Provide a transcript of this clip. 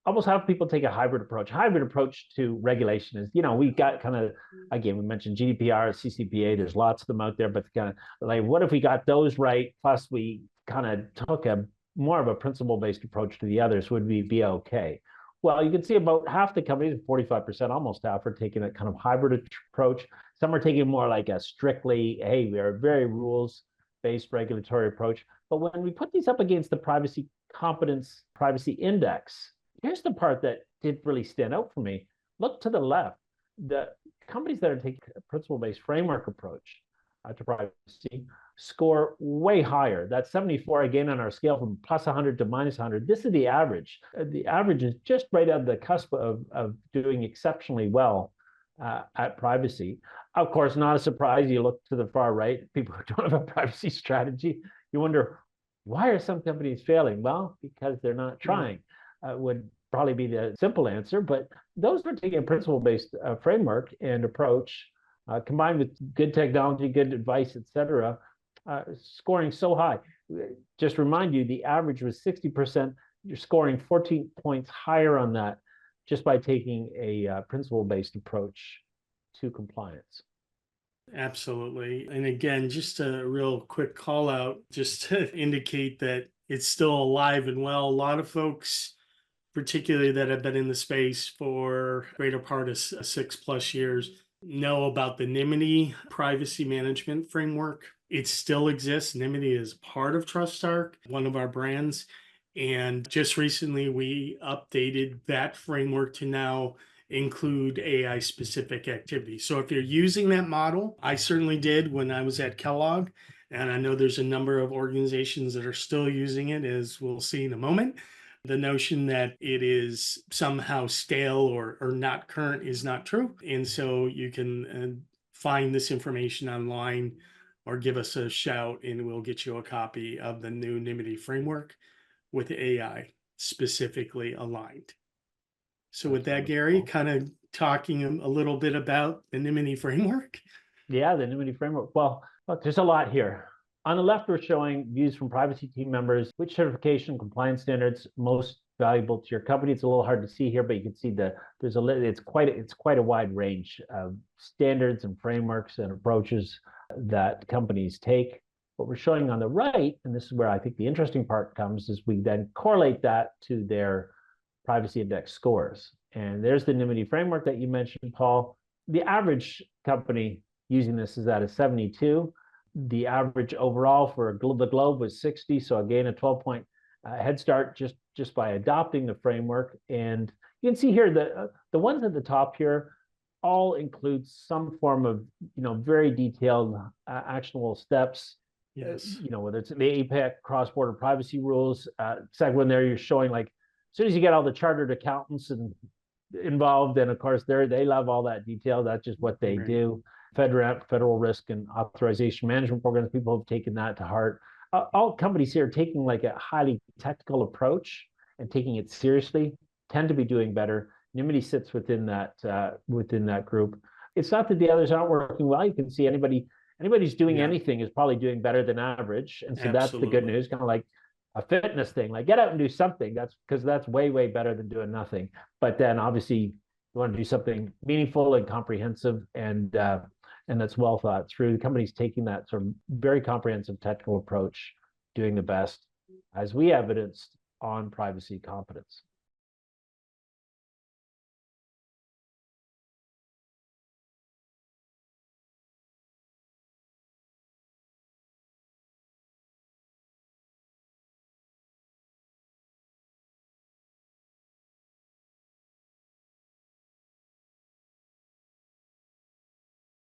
almost have people take a hybrid approach. Hybrid approach to regulation is, we got kind of, again, we mentioned GDPR, CCPA, there's lots of them out there, but kind of like, what if we got those right, plus we kind of took a more of a principle-based approach to the others, would we be okay? Well, you can see about half the companies, 45%, almost half, are taking a kind of hybrid approach. Some are taking more like a strictly, hey, we are a very rules-based regulatory approach. But when we put these up against the privacy competence privacy index, here's the part that did really stand out for me. Look to the left. The companies that are taking a principle-based framework approach to privacy score way higher. That's 74, again, on our scale from plus 100 to minus 100. This is the average. The average is just right at the cusp of doing exceptionally well at privacy. Of course, not a surprise. You look to the far right, people who don't have a privacy strategy, you wonder, why are some companies failing? Well, because they're not trying. Would probably be the simple answer, but those who are taking a principle-based framework and approach, combined with good technology, good advice, et cetera, scoring so high. Just remind you, the average was 60%. You're scoring 14 points higher on that just by taking a principle-based approach to compliance. Absolutely. And again, just a real quick call out, just to indicate that it's still alive and well. A lot of folks, particularly that have been in the space for greater part of 6+ years, know about the Nymity privacy management framework. It still exists. Nymity is part of TrustArc, one of our brands. And just recently, we updated that framework to now include AI specific activities. So if you're using that model, I certainly did when I was at Kellogg. And I know there's a number of organizations that are still using it, as we'll see in a moment. The notion that it is somehow stale or not current is not true. And so you can find this information online or give us a shout and we'll get you a copy of the new Nymity framework with AI specifically aligned. So with that, Gary, kind of talking a little bit about the Nymity framework. Yeah, the Nymity framework. Well, look, there's a lot here. On the left, we're showing views from privacy team members, which certification compliance standards most valuable to your company. It's a little hard to see here, but you can see it's quite a wide range of standards and frameworks and approaches that companies take. What we're showing on the right, and this is where I think the interesting part comes, is we then correlate that to their privacy index scores. And there's the Nymity framework that you mentioned, Paul. The average company using this is at a 72. The average overall for the globe was 60. So again, a 12-point head start just by adopting the framework. And you can see here the ones at the top here all include some form of very detailed actionable steps. Yes. Whether it's the APEC cross-border privacy rules. Second one there, you're showing like as soon as you get all the chartered accountants involved, and of course they love all that detail. That's just what they do. Federal risk and authorization management programs, people have taken that to heart. All companies here taking like a highly technical approach and taking it seriously tend to be doing better. Nymity sits within that group. It's not that the others aren't working well. You can see anybody's doing anything is probably doing better than average, and so that's the good news. Kind of like a fitness thing, like get out and do something. That's way better than doing nothing. But then obviously you want to do something meaningful and comprehensive and that's well thought through. The company's taking that sort of very comprehensive technical approach, doing the best, as we evidenced on privacy competence.